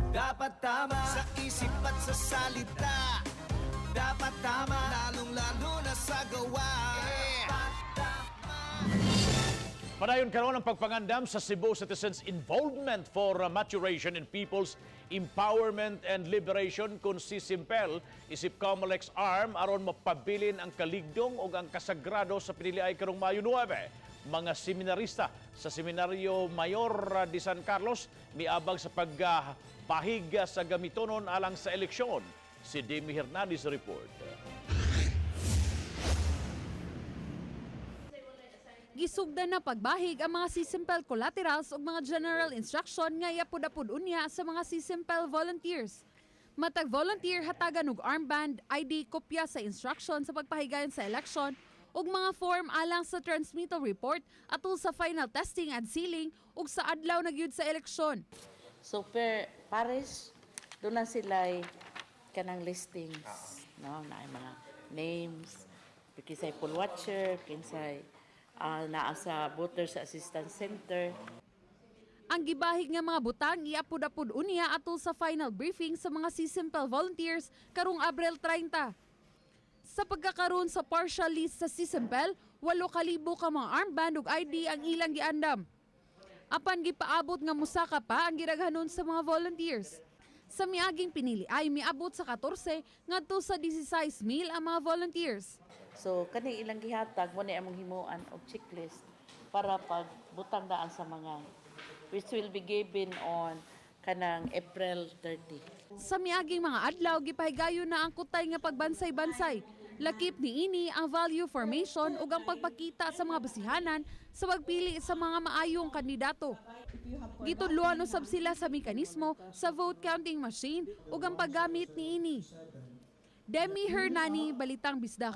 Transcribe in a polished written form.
Dapat tama sa isip at sa salita. Dapat tama, lalong-lalo na sa gawa. Padayon karon ang pagpangandam sa Cebu citizens' involvement for maturation in people's empowerment and liberation kung si Simpel isip Comelec arm aron mapabilin ang kaligdong o ang kasagrado sa piniliay karong Mayo 9. Mga seminarista sa Seminaryo Mayor de San Carlos miabag sa pagpahig sa gamitonon alang sa eleksyon. Si Demi Hernandez report. Gisugdan na pagbahig ang mga CSIMPEL collaterals ug mga general instruction nga iapod-apod unya sa mga CSIMPEL volunteers. Matag volunteer hatagan og armband, ID, kopya sa instruction sa pagpahigayon sa election ug mga form alang sa transmittal report atul sa final testing and sealing ug sa adlaw na gyud sa eleksyon. So pares doon na sila kanang listings, no, na mga names, kinsay poll watcher, kinsay naa sa voters assistance center. Ang gibahig nga mga butang iapod-apod unya atul sa final briefing sa mga CSIMPEL volunteers karong Abril 30. Sa pagkakaroon sa partial list sa CSIMPEL, 8,000 ka mga armband ug ID ang ilang giandam. Apan gipaabot nga musaka pa ang giraghanon sa mga volunteers. Sa miaging pinili ay miabot sa 14 ngadto sa 16,000 ang mga volunteers. So kani ilang gihatag mo ni among himuan og checklist para pag butang daan sa mga which will be given on kanang April 30. Sa miaging mga adlaw gipahigayon na ang kutay nga pagbansay-bansay. Lakip niini ang value formation ug ang pagpakita sa mga basihanan sa pagpili sa mga maayong kandidato. Gitudloan usab sila sa mekanismo sa vote counting machine ug ang paggamit niini. Demi Hernani, Balitang Bisdak.